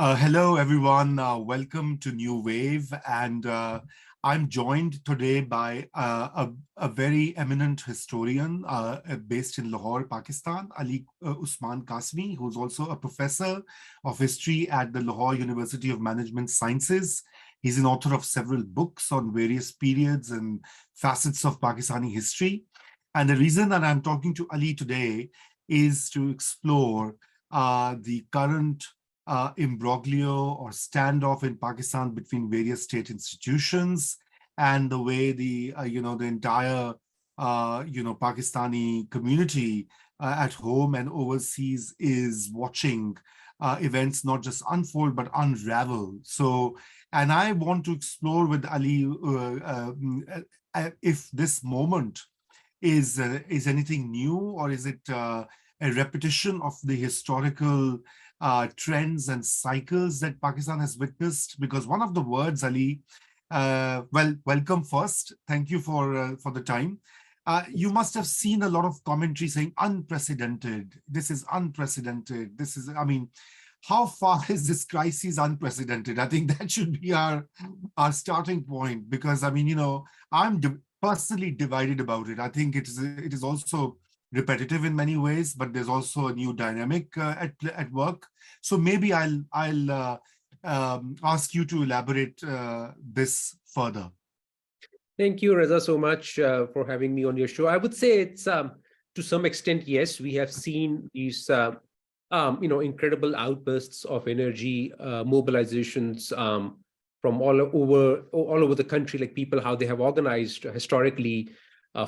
Hello, everyone. Welcome to New Wave. And I'm joined today by a very eminent historian based in Lahore, Pakistan, Usman Qasmi, who's also a professor of history at the Lahore University of Management Sciences. He's an author of several books on various periods and facets of Pakistani history. And the reason that I'm talking to Ali today is to explore the current imbroglio or standoff in Pakistan between various state institutions, and the way the entire Pakistani community at home and overseas is watching events not just unfold but unravel. So, and I want to explore with Ali if this moment is anything new, or is it a repetition of the historical trends and cycles that Pakistan has witnessed? Because one of the words, Ali, welcome first. Thank you for the time. You must have seen a lot of commentary saying unprecedented. This is unprecedented. This is, I mean, how far is this crisis unprecedented? I think that should be our starting point, because I mean, I'm personally divided about it. I think it is also repetitive in many ways, but there's also a new dynamic at work. So maybe I'll ask you to elaborate this further. Thank you, Raza, so much for having me on your show. I would say it's to some extent, yes, we have seen these incredible outbursts of energy, mobilizations from all over the country, like people, how they have organized historically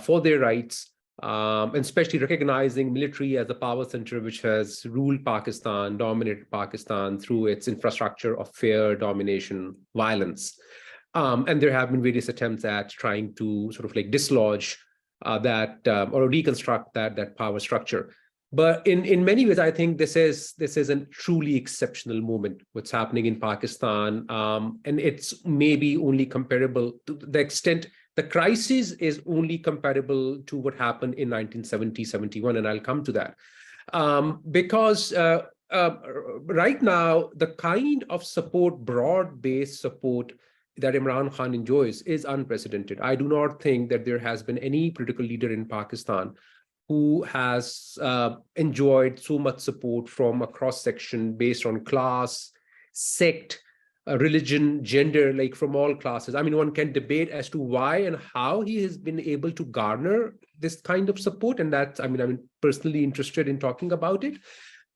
for their rights. And especially recognizing military as a power center which has ruled Pakistan, dominated Pakistan through its infrastructure of fear, domination, violence. And there have been various attempts at trying to sort of like dislodge that or reconstruct that power structure. But in many ways, I think this is a truly exceptional moment, what's happening in Pakistan. And it's maybe only comparable to the extent the crisis is only comparable to what happened in 1970, 71, and I'll come to that. Because right now, the kind of support, broad-based support that Imran Khan enjoys is unprecedented. I do not think that there has been any political leader in Pakistan who has enjoyed so much support from a cross-section based on class, sect, religion, gender, like from all classes. I mean, one can debate as to why and how he has been able to garner this kind of support. And that's, I'm personally interested in talking about it.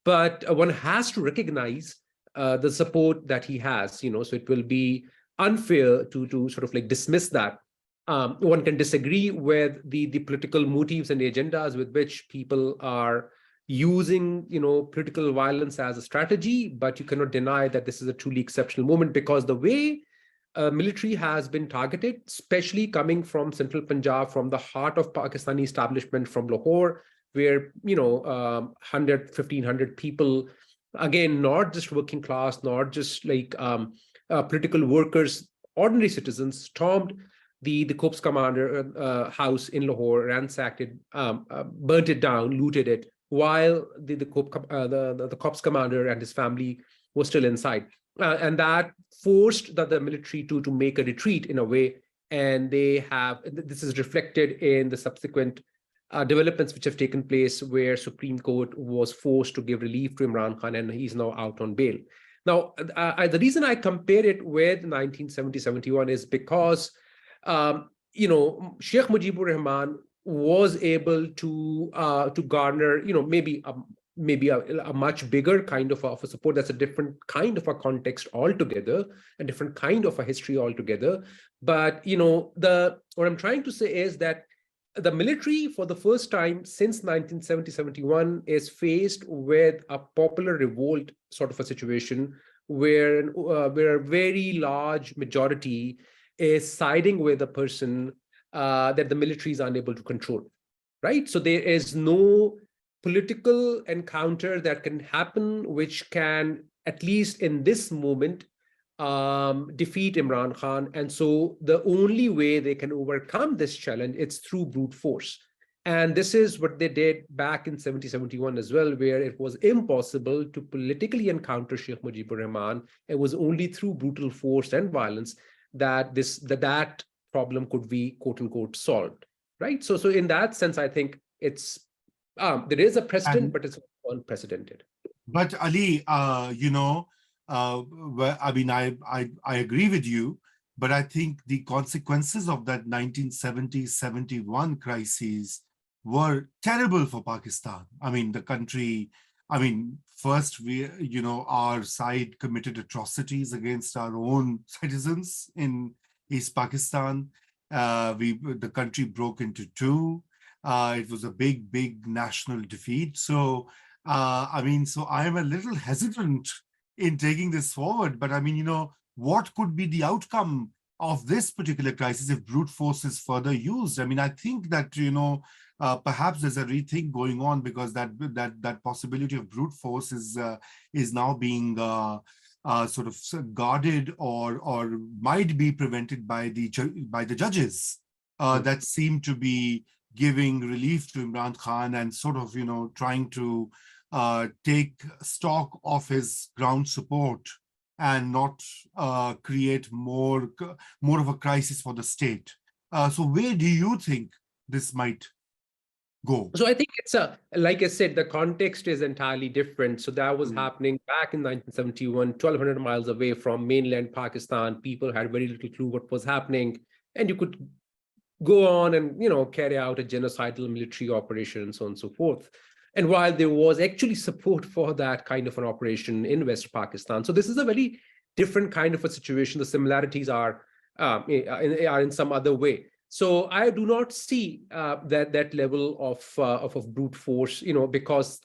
But one has to recognize the support that he has, so it will be unfair to sort of like dismiss that. One can disagree with the political motives and the agendas with which people are using political violence as a strategy, but you cannot deny that this is a truly exceptional moment, because the way military has been targeted, especially coming from central Punjab, from the heart of Pakistani establishment, from Lahore, where 100-1,500 people, again, not just working class, not just like political workers, ordinary citizens, stormed the corps commander house in Lahore, ransacked it, burnt it down, looted it, while the corps commander and his family were still inside. And that forced the military to make a retreat in a way. And this is reflected in the subsequent developments which have taken place, where Supreme Court was forced to give relief to Imran Khan, and he's now out on bail. Now, the reason I compare it with 1970-71 is because Sheikh Mujeeb Ur Rehman was able to garner, maybe a much bigger kind of a support. That's a different kind of a context altogether, a different kind of a history altogether. But what I'm trying to say is that the military, for the first time since 1970-71, is faced with a popular revolt sort of a situation, where a very large majority is siding with a person that the military is unable to control, right? So there is no political encounter that can happen which can, at least in this moment, defeat Imran Khan. And so the only way they can overcome this challenge is through brute force. And this is what they did back in 1771 as well, where it was impossible to politically encounter Sheikh Mujeeb Ur Rehman. It was only through brutal force and violence that that problem could be quote unquote solved, right? So in that sense, I think it's there is a precedent, And but it's unprecedented. but Ali, well, I mean, I agree with you, but I think the consequences of that 1970-71 crisis were terrible for Pakistan. I mean, the country, I mean, first our side committed atrocities against our own citizens in East Pakistan. The country broke into two. It was a big national defeat. So, I mean, so I'm a little hesitant in taking this forward, but I mean, what could be the outcome of this particular crisis if brute force is further used? I mean, I think that, perhaps there's a rethink going on, because that possibility of brute force is now being sort of guarded or might be prevented by the judges that seem to be giving relief to Imran Khan and sort of trying to take stock of his ground support and not create more of a crisis for the state. So where do you think this might go? So I think it's like I said, the context is entirely different. So that was happening back in 1971, 1,200 miles away from mainland Pakistan. People had very little clue what was happening, and you could go on and carry out a genocidal military operation and so on and so forth. And while there was actually support for that kind of an operation in West Pakistan, so this is a very different kind of a situation. The similarities are in some other way. So I do not see that level of brute force, because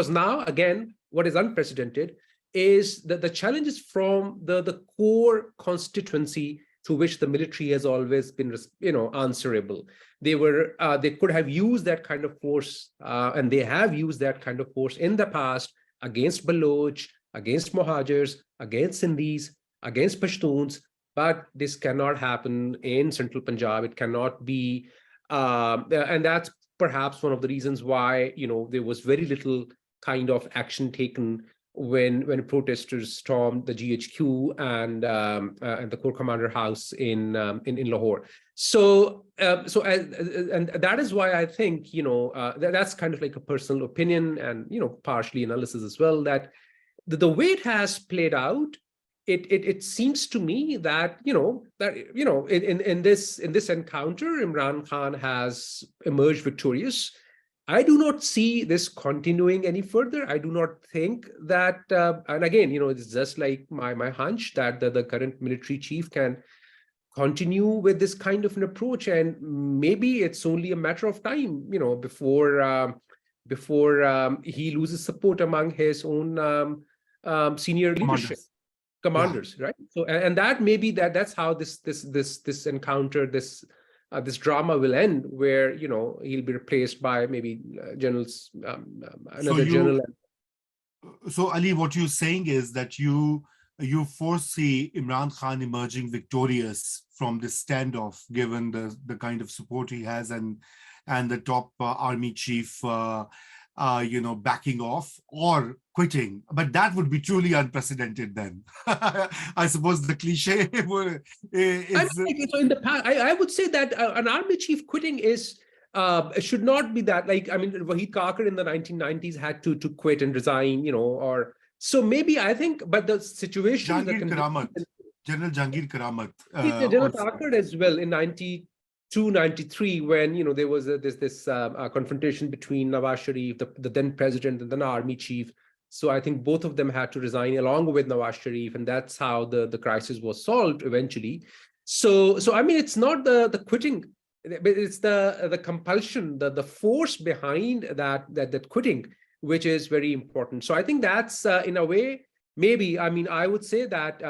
now again, what is unprecedented is that the challenges from the core constituency to which the military has always been, answerable. They could have used that kind of force, and they have used that kind of force in the past against Baloch, against Muhajirs, against Sindhis, against Pashtuns, but this cannot happen in central Punjab. It cannot be, and that's perhaps one of the reasons why there was very little kind of action taken when protesters stormed the GHQ and the Corps Commander House in Lahore. So and that is why I think that's kind of like a personal opinion and partially analysis as well, that the way it has played out, it seems to me that in this encounter, Imran Khan has emerged victorious. I do not see this continuing any further. I do not think that, and again, it's just like my hunch that the current military chief can continue with this kind of an approach, and maybe it's only a matter of time, before he loses support among his own senior leadership. Commanders, yeah. Right? So, and that maybe that's how this encounter, this drama will end, where he'll be replaced by maybe generals, another general. So Ali, what you're saying is that you foresee Imran Khan emerging victorious from this standoff, given the kind of support he has and the top army chief backing off or quitting. But that would be truly unprecedented then. I suppose the cliche is... So in the past, I would say that an army chief quitting should not be that, like, I mean, Wahid Kakar in the 1990s had to quit and resign, or so maybe I think, but the situation... General Jahangir Karamat. General Kakar as well in 92-93, when there was this confrontation between Nawaz Sharif, the then president, and then army chief. So I think both of them had to resign along with Nawaz Sharif, and that's how the crisis was solved eventually. So I mean, it's not the quitting, but it's the compulsion, the force behind that quitting, which is very important. So I think that's in a way, maybe, I mean, I would say that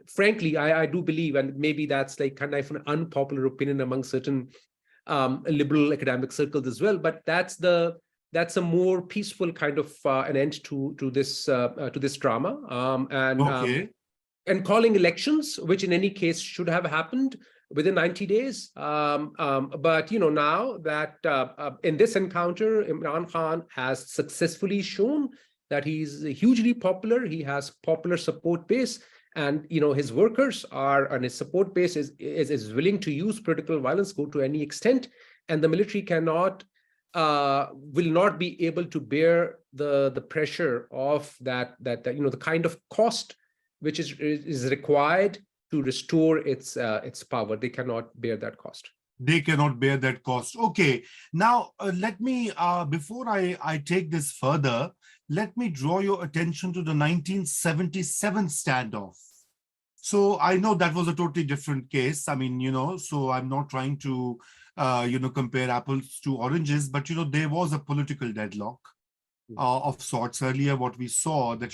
frankly, I do believe, and maybe that's like kind of an unpopular opinion among certain liberal academic circles as well, but that's a more peaceful kind of an end to this drama, and calling elections, which in any case should have happened, within 90 days. But now that in this encounter, Imran Khan has successfully shown that he's hugely popular. He has popular support base, and his workers are, and his support base is willing to use political violence, go to any extent, and the military will not be able to bear the pressure of that the kind of cost which is required to restore its power. They cannot bear that cost. They cannot bear that cost. Okay. Now, let me, before I take this further, let me draw your attention to the 1977 standoff. So I know that was a totally different case. I mean, so I'm not trying to, compare apples to oranges, but, there was a political deadlock of sorts. Earlier, what we saw that,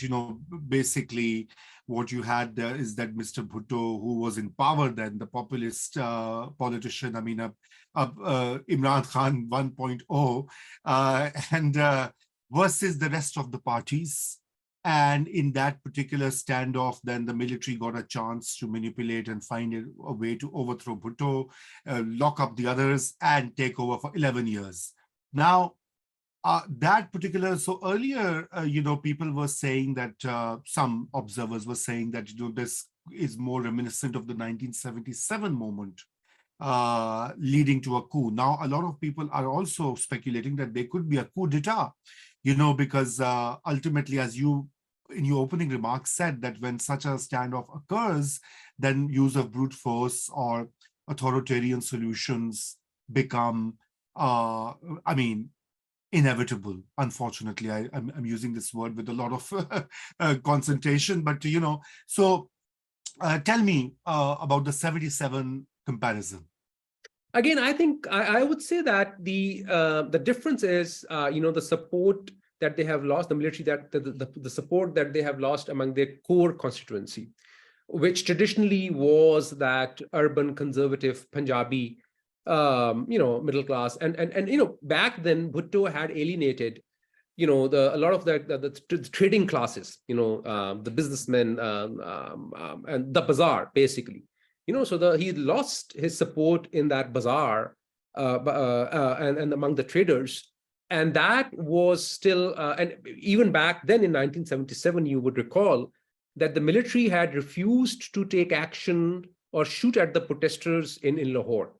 basically what you had is that Mr. Bhutto, who was in power then, the populist politician, I mean, Imran Khan 1.0, and versus the rest of the parties. And in that particular standoff, then the military got a chance to manipulate and find a way to overthrow Bhutto, lock up the others, and take over for 11 years. Now, that particular, so earlier, people were saying that some observers were saying that, this is more reminiscent of the 1977 moment leading to a coup. Now, a lot of people are also speculating that there could be a coup d'etat, because ultimately, as you in your opening remarks said, that when such a standoff occurs, then use of brute force or authoritarian solutions become, inevitable. Unfortunately, I'm using this word with a lot of concentration, but so tell me about the 77 comparison. Again, I think I would say that the difference is the support that they have lost, the military, that the support that they have lost among their core constituency, which traditionally was that urban conservative Punjabi middle class, and back then Bhutto had alienated a lot of the trading classes, the businessmen, and the bazaar, basically. So he lost his support in that bazaar and among the traders. And that was still, and even back then in 1977, you would recall that the military had refused to take action or shoot at the protesters in Lahore,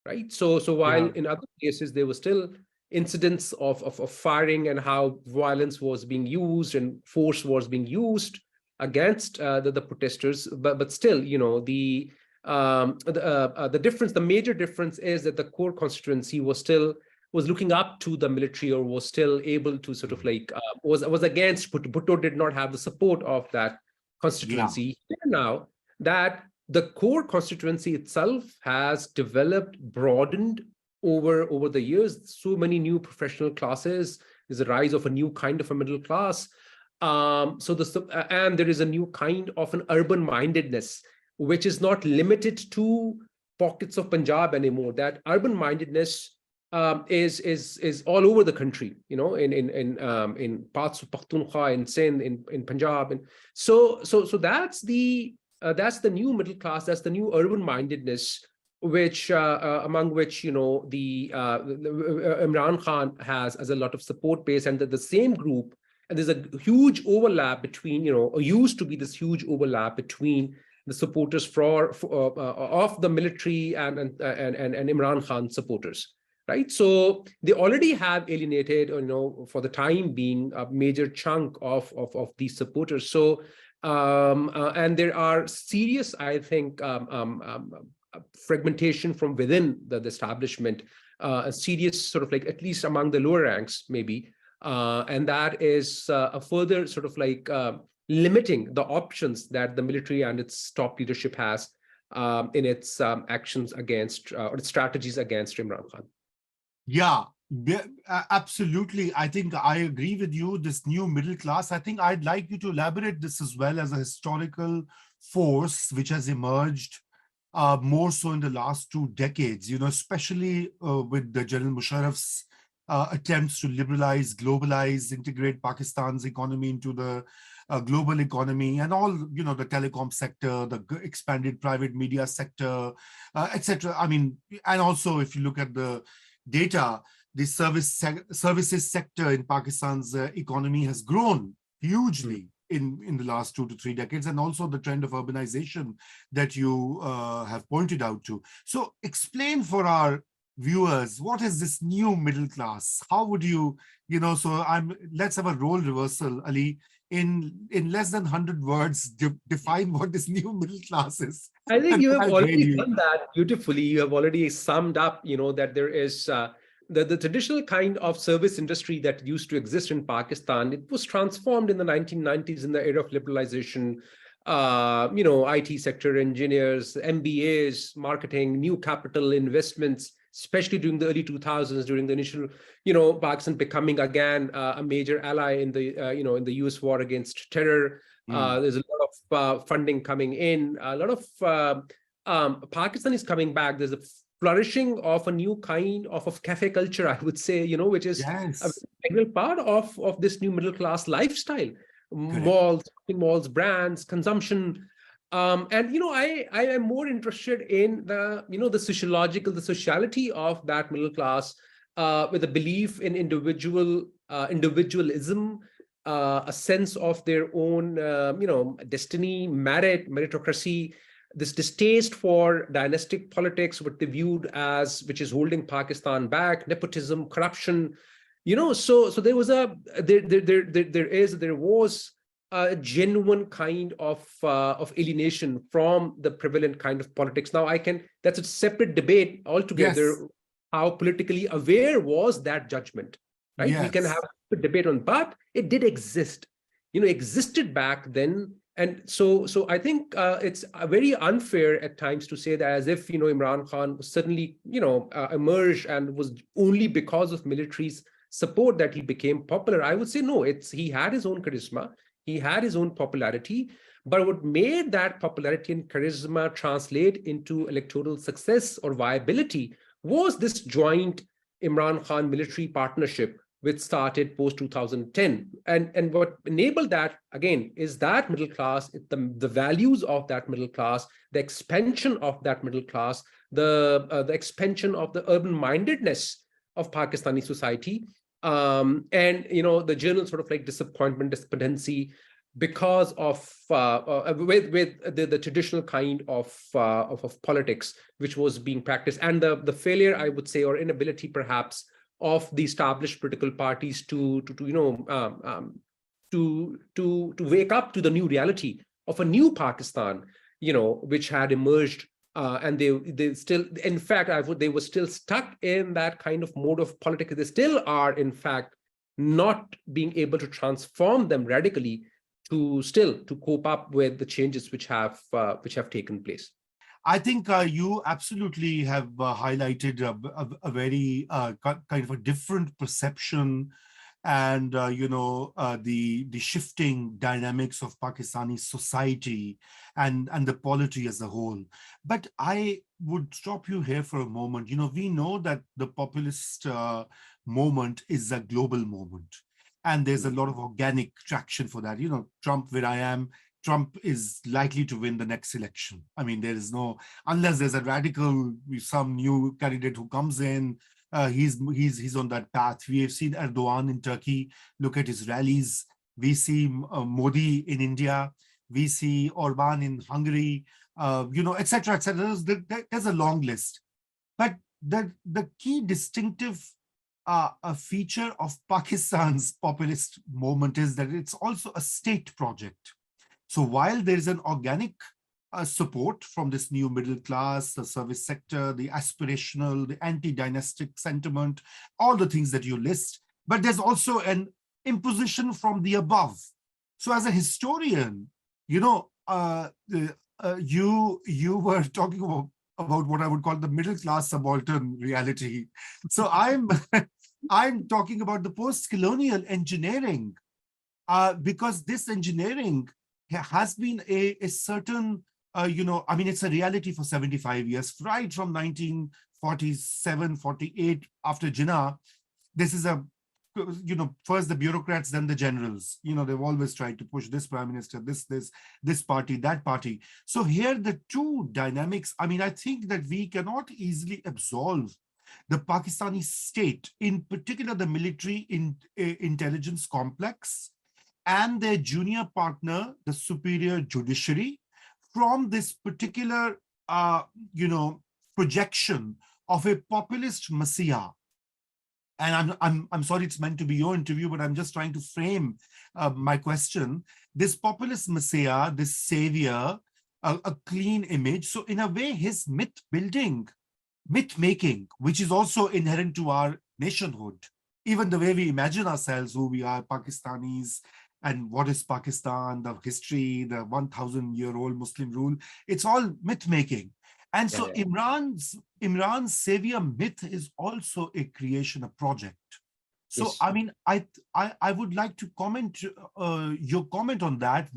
right? So while in other cases, there were still incidents of firing and how violence was being used and force was being used against the protesters, but still, the difference, the major difference is that the core constituency was looking up to the military, or was still able to sort of was against Bhutto. Bhutto did not have the support of that constituency. Yeah. Now that the core constituency itself has developed, broadened over the years, so many new professional classes, there's a rise of a new kind of a middle class. And there is a new kind of an urban mindedness, which is not limited to pockets of Punjab anymore. That urban mindedness is all over the country, in parts of Pakhtunkhwa, in Sindh, in Punjab, and so that's the new middle class, that's the new urban mindedness, which among which the Imran Khan has as a lot of support base, and the same group, and there's a huge overlap between or used to be this huge overlap between the supporters of the military and Imran Khan supporters. Right, so they already have alienated, for the time being, a major chunk of these supporters. So, and there are serious, I think, fragmentation from within the establishment, a serious sort of at least among the lower ranks, maybe, and that is a further sort of limiting the options that the military and its top leadership has in its actions against or its strategies against Imran Khan. Yeah, absolutely. I think I agree with you. This new middle class, I think I'd like you to elaborate this as well as a historical force which has emerged more so in the last 2 decades, especially with the General Musharraf's attempts to liberalize, globalize, integrate Pakistan's economy into the global economy and all, the telecom sector, the expanded private media sector, etc. I mean, and also if you look at the data, the services sector in Pakistan's economy has grown hugely in the last 2 to 3 decades, and also the trend of urbanization that you have pointed out to. So explain for our viewers, what is this new middle class? How would you, let's have a role reversal, Ali. In less than 100 words, define what this new middle class is. I think And you have I'll grade already you. done that beautifully. You have already summed up, that there is the traditional kind of service industry that used to exist in Pakistan. It was transformed in the 1990s in the era of liberalization. IT sector engineers, MBAs, marketing, new capital investments, especially during the early 2000s, during the initial, Pakistan becoming again a major ally in the, in the US war against terror. There's a lot of funding coming in. A lot of Pakistan is coming back. There's a flourishing of a new kind of cafe culture, I would say, which is a integral part of this new middle class lifestyle. Malls, shopping malls, brands, consumption. And I am more interested in the sociality of that middle class, with a belief in individualism, a sense of their own destiny, meritocracy, this distaste for dynastic politics, what they viewed as, which is holding Pakistan back, nepotism, corruption. So there was there was a genuine kind of alienation from the prevalent kind of politics. Now that's a separate debate altogether. Yes. How politically aware was that judgment, right? Yes. We can have a debate on, but it did exist, existed back then. And so I think it's very unfair at times to say that as if, Imran Khan suddenly, emerged and was only because of military's support that he became popular. I would say no, he had his own charisma, he had his own popularity, but what made that popularity and charisma translate into electoral success or viability was this joint Imran Khan military partnership, which started post 2010. And what enabled that, again, is that middle class, the values of that middle class, the expansion of that middle class, the expansion of the urban mindedness of Pakistani society, and the general sort of like disappointment, despondency, because of with the traditional kind of politics which was being practiced, and the failure, I would say, or inability perhaps of the established political parties to wake up to the new reality of a new Pakistan, which had emerged, and they still, in fact, they were still stuck in that kind of mode of politics. They still are, in fact, not being able to transform them radically to cope up with the changes which have taken place. I think you absolutely have highlighted a very kind of a different perception and, the shifting dynamics of Pakistani society and the polity as a whole. But I would stop you here for a moment. We know that the populist moment is a global moment. And there's a lot of organic traction for that. Trump, where I am, Trump is likely to win the next election. I mean, there is no, unless there's a radical, some new candidate who comes in, he's on that path. We have seen Erdogan in Turkey. Look at his rallies. We see Modi in India. We see Orban in Hungary. Et cetera, et cetera. There's a long list. But the key distinctive a feature of Pakistan's populist movement is that it's also a state project. So while there is an organic support from this new middle class, the service sector, the aspirational, the anti-dynastic sentiment, all the things that you list, but there's also an imposition from the above. So as a historian, you were talking about what I would call the middle class subaltern reality. So I'm talking about the post-colonial engineering, because this engineering has been a certain, it's a reality for 75 years, right from 1947, 48, after Jinnah. This is a first the bureaucrats, then the generals. They've always tried to push this prime minister, this party, that party. So here the two dynamics, I think that we cannot easily absolve the Pakistani state, in particular the military intelligence complex and their junior partner, the superior judiciary, from this particular, projection of a populist messiah. And I'm sorry, it's meant to be your interview, but I'm just trying to frame my question. This populist messiah, this savior, a clean image. So in a way, his myth-making, which is also inherent to our nationhood, even the way we imagine ourselves, who we are, Pakistanis, and what is Pakistan, the history, the 1,000-year-old Muslim rule, it's all myth-making. And so Imran's savior myth is also a creation, a project. So, yes. I would like to comment, your comment on that.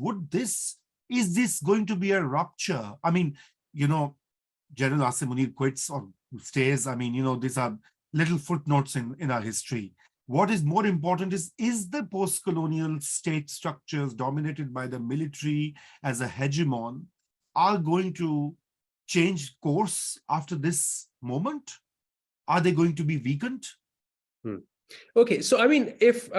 Is this going to be a rupture? General Asim Munir quits or stays. These are little footnotes in our history. What is more important is the post-colonial state structures dominated by the military as a hegemon are going to change course after this moment? Are they going to be weakened? Okay, so if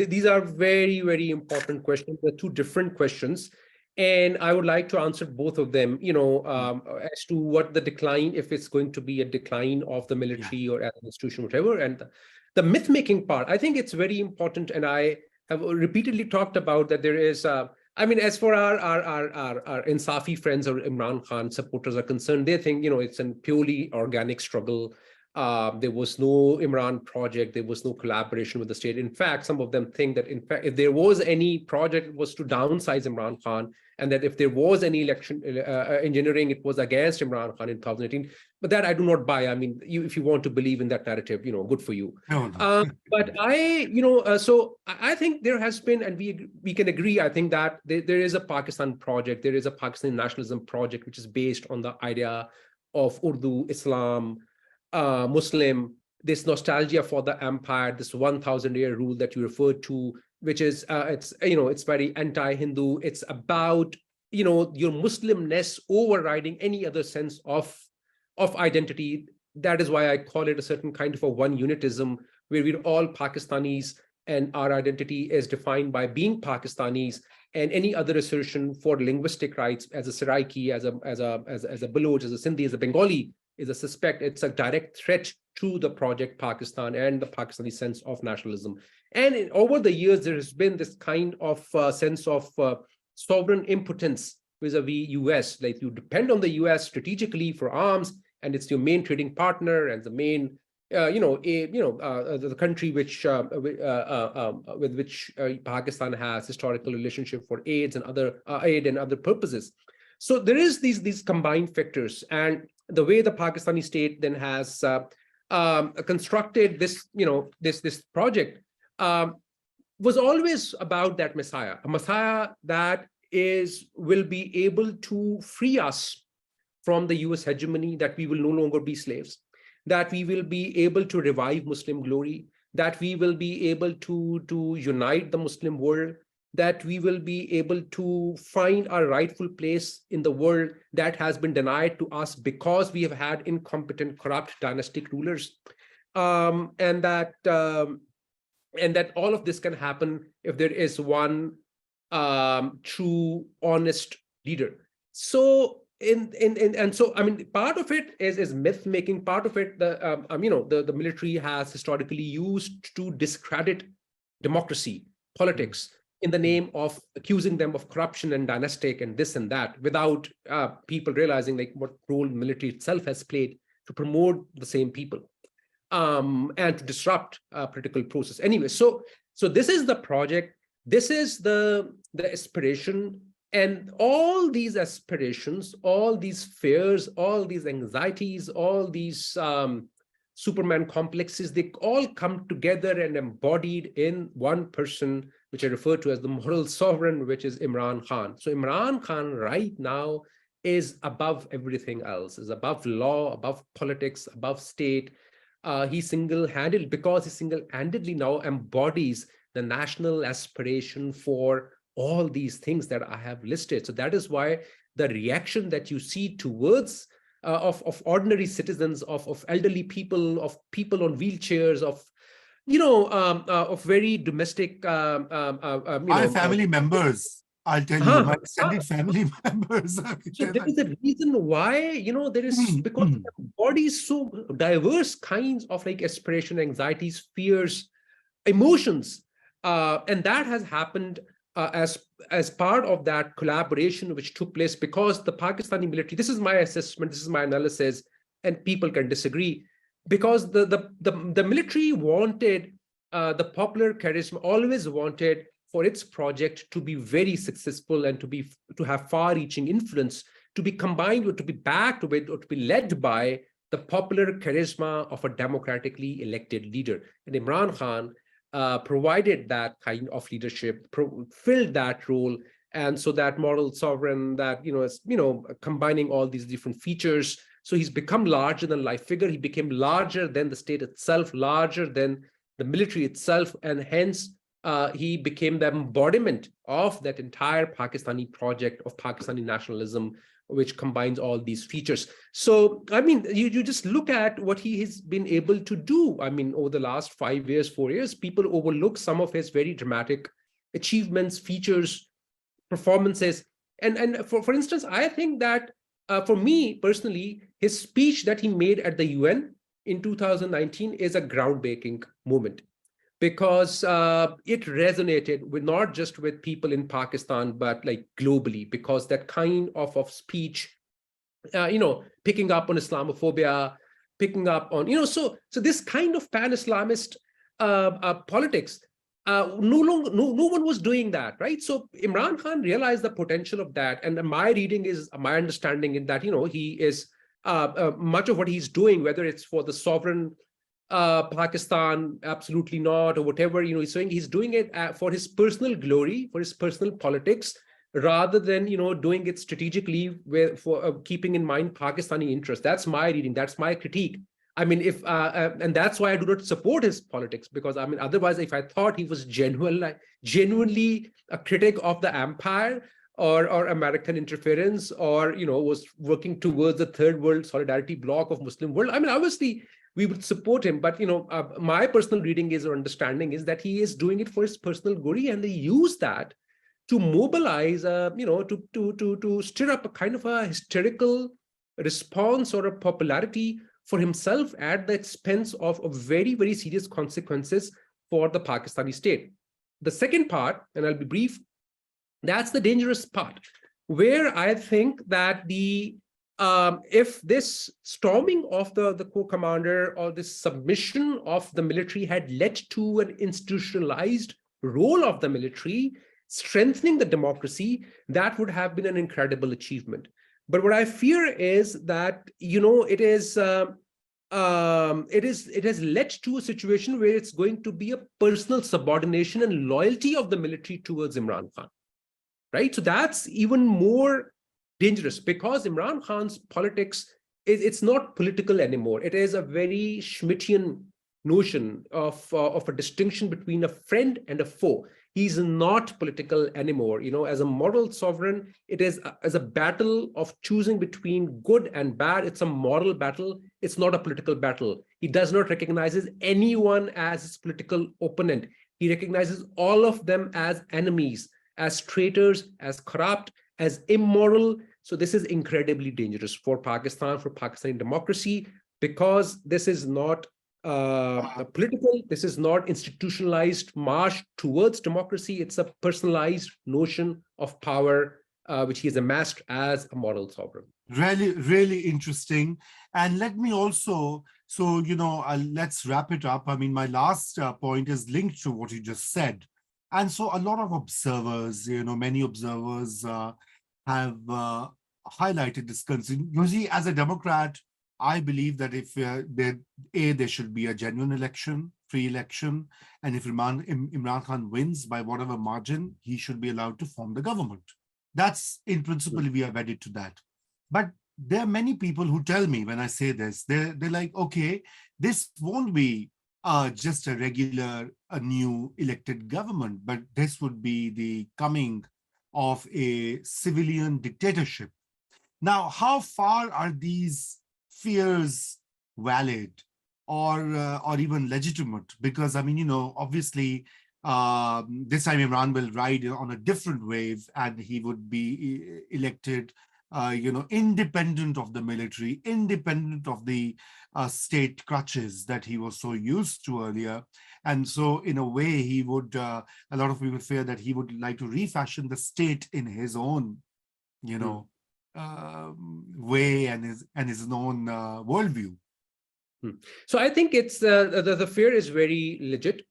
these are very, very important questions, they're two different questions, and I would like to answer both of them, as to what the decline, if it's going to be a decline of the military or as an institution, whatever. And the myth-making part, I think it's very important, and I have repeatedly talked about that there is, as for our Insafi friends or Imran Khan supporters are concerned, they think, it's a purely organic struggle. There was no Imran project, there was no collaboration with the state. In fact, some of them think that, in fact, if there was any project, it was to downsize Imran Khan, and that if there was any election engineering, it was against Imran Khan in 2018. But that I do not buy. If you want to believe in that narrative, good for you. No. But so I think there has been, and we can agree, I think that there is a Pakistan project, there is a Pakistani nationalism project, which is based on the idea of Urdu, Islam, Muslim, this nostalgia for the empire, this 1,000-year rule that you referred to, which is it's very anti-Hindu. It's about your Muslimness overriding any other sense of identity. That is why I call it a certain kind of a one unitism, where we're all Pakistanis and our identity is defined by being Pakistanis, and any other assertion for linguistic rights as a Saraiki, as a Baloch, as a Sindhi, as a Bengali, is a suspect. It's a direct threat to the project Pakistan and the Pakistani sense of nationalism. And over the years, there has been this kind of sense of sovereign impotence vis-a-vis US. Like, you depend on the US strategically for arms, and it's your main trading partner and the main, the country which with which Pakistan has historical relationship for aid and other purposes. So there is these combined factors, and the way the Pakistani state then has constructed this, this project was always about that messiah, a messiah that will be able to free us from the US hegemony, that we will no longer be slaves, that we will be able to revive Muslim glory, that we will be able to unite the Muslim world, that we will be able to find our rightful place in the world that has been denied to us because we have had incompetent, corrupt dynastic rulers, and that all of this can happen if there is one true, honest leader. So part of it is myth making. Part of it, the military has historically used to discredit democracy, politics, in the name of accusing them of corruption and dynastic and this and that, without people realizing like what role the military itself has played to promote the same people and to disrupt political process. Anyway, so this is the project, this is the aspiration, and all these aspirations, all these fears, all these anxieties, all these Superman complexes, they all come together and embodied in one person, which I refer to as the moral sovereign, which is Imran Khan. So Imran Khan right now is above everything else, is above law, above politics, above state. he single-handedly now embodies the national aspiration for all these things that I have listed. So that is why the reaction that you see towards of ordinary citizens, of elderly people, of people on wheelchairs, of very domestic, My family members, I'll tell you, my extended family members. so there is a reason why, there is, because the body is so diverse kinds of like aspiration, anxieties, fears, emotions, and that has happened as part of that collaboration which took place, because the Pakistani military, this is my assessment, this is my analysis, and people can disagree, because the military wanted, the popular charisma always wanted for its project to be very successful and to have far-reaching influence, to be combined with, to be backed with, or to be led by the popular charisma of a democratically elected leader. And Imran Khan provided that kind of leadership, filled that role, and so that moral sovereign, that is combining all these different features. So he's become larger than life figure. He became larger than the state itself, larger than the military itself, and hence he became the embodiment of that entire Pakistani project of Pakistani nationalism, which combines all these features. So, I mean, you just look at what he has been able to do. I mean, over the last 5 years, 4 years, people overlook some of his very dramatic achievements, features, performances. And for instance, I think that for me personally, his speech that he made at the UN in 2019 is a groundbreaking moment, because it resonated with not just with people in Pakistan, but like globally, because that kind of speech, picking up on Islamophobia, picking up on, so this kind of pan-Islamist politics, no one was doing that, right? So Imran Khan realized the potential of that. And my understanding is that, he is much of what he's doing, whether it's for the sovereign Pakistan, absolutely not, or whatever, he's saying, he's doing it for his personal glory, for his personal politics, rather than, doing it strategically for keeping in mind Pakistani interests. That's my reading. That's my critique. I mean, and that's why I do not support his politics, because I mean, otherwise, if I thought he was genuinely a critic of the empire or American interference, or, was working towards the third world solidarity bloc of Muslim world, I mean, obviously, we would support him. But, my personal reading is, or understanding is, that he is doing it for his personal glory, and they use that to mobilize, to stir up a kind of a hysterical response or a popularity for himself at the expense of very, very serious consequences for the Pakistani state. The second part, and I'll be brief, that's the dangerous part, where I think that if this storming of the core commander, or this submission of the military, had led to an institutionalized role of the military, strengthening the democracy, that would have been an incredible achievement. But what I fear is that, it has led to a situation where it's going to be a personal subordination and loyalty of the military towards Imran Khan, right? So that's even more dangerous, because Imran Khan's politics, it's not political anymore. It is a very Schmittian notion of a distinction between a friend and a foe. He's not political anymore. As a moral sovereign, it is as a battle of choosing between good and bad. It's a moral battle. It's not a political battle. He does not recognize anyone as his political opponent. He recognizes all of them as enemies, as traitors, as corrupt, as immoral. So this is incredibly dangerous for Pakistan, for Pakistani democracy, because this is not political, this is not institutionalized march towards democracy. It's a personalized notion of power, which he has amassed as a moral sovereign. Really, really interesting. And let me also, let's wrap it up. I mean, my last point is linked to what you just said. And so a lot of observers, many observers have highlighted this concern. Usually, as a Democrat, I believe that if there should be a genuine election, free election, and if Imran Khan wins by whatever margin, he should be allowed to form the government. That's, in principle, we are wedded to that. But there are many people who tell me when I say this, they're like, okay, this won't be just a new elected government, but this would be the coming of a civilian dictatorship. Now, how far are these fears valid or even legitimate? Because I mean, obviously, this time Imran will ride on a different wave, and he would be elected, independent of the military, independent of the state crutches that he was so used to earlier. And so, in a way, he would. A lot of people fear that he would like to refashion the state in his own, way and his own worldview. So I think it's the fear is very legit.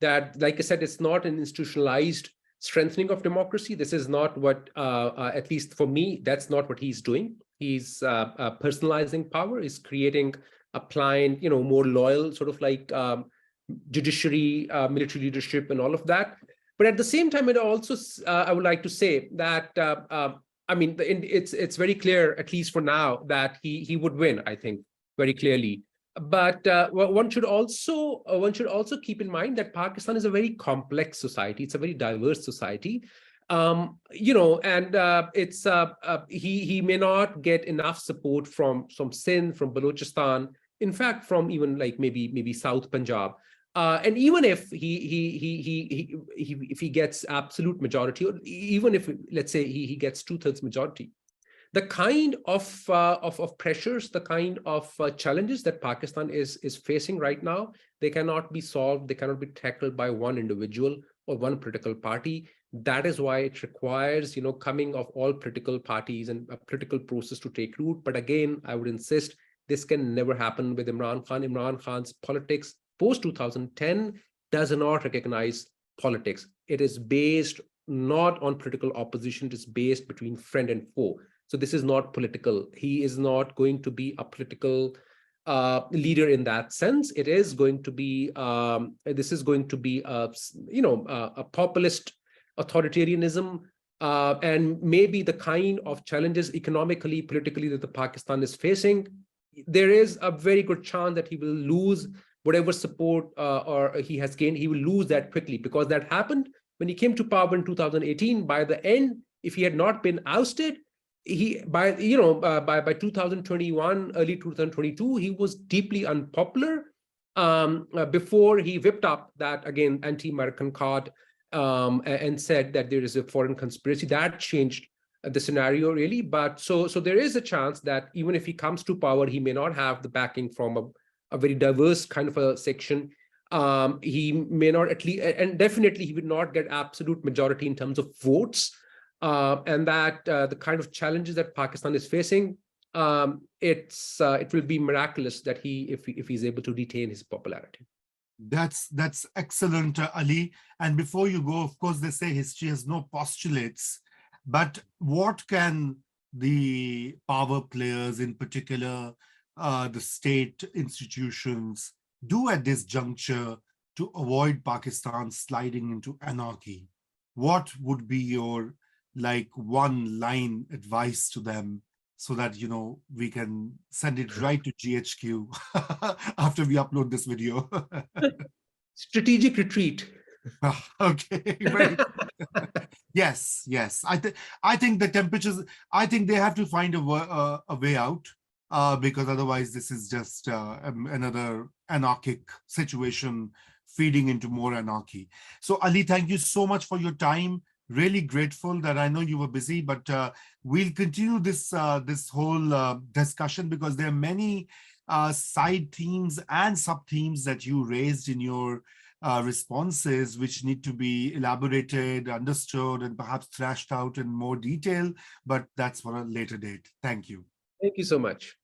That, like I said, it's not an institutionalized strengthening of democracy. This is not what, at least for me, that's not what he's doing. He's personalizing power. He's creating a pliant, more loyal, sort of like judiciary, military leadership, and all of that. But at the same time, it also, I would like to say that, I mean, it's very clear, at least for now, that he would win, I think, very clearly. But one should also keep in mind that Pakistan is a very complex society. It's a very diverse society, and it's he may not get enough support from Sindh, from Balochistan, in fact, from even like maybe South Punjab. And even if he gets absolute majority, or even if, let's say, he gets 2/3 majority, the kind of pressures, the kind of challenges that Pakistan is facing right now, they cannot be solved, they cannot be tackled by one individual or one political party. That is why it requires, coming of all political parties and a political process to take root. But again, I would insist, this can never happen with Imran Khan. Imran Khan's politics post 2010 does not recognize politics. It is based not on political opposition, it is based between friend and foe. So this is not political. He is not going to be a political leader in that sense. It is going to be, this is going to be a populist authoritarianism, and maybe the kind of challenges economically, politically that the Pakistan is facing. There is a very good chance that he will lose whatever support or he has gained. He will lose that quickly, because that happened when he came to power in 2018. By the end, if he had not been ousted, by 2021, early 2022, he was deeply unpopular, before he whipped up that, again, anti-American card, and said that there is a foreign conspiracy. That changed the scenario, really. But so there is a chance that even if he comes to power, he may not have the backing from a very diverse kind of a section. He may not, at least, and definitely he would not get absolute majority in terms of votes. And that the kind of challenges that Pakistan is facing, it will be miraculous that if he's able to retain his popularity. That's excellent, Ali. And before you go, of course, they say history has no postulates, but what can the power players, in particular, the state institutions, do at this juncture to avoid Pakistan sliding into anarchy? What would be your one line advice to them, so that we can send it right to GHQ after we upload this video? Strategic retreat. Okay, very yes. I think the temperatures, I think they have to find a way out, because otherwise this is just another anarchic situation feeding into more anarchy. So Ali, thank you so much for your time. Really grateful that I know you were busy, but we'll continue this whole discussion, because there are many side themes and sub-themes that you raised in your responses, which need to be elaborated, understood, and perhaps thrashed out in more detail, but that's for a later date. Thank you. Thank you so much.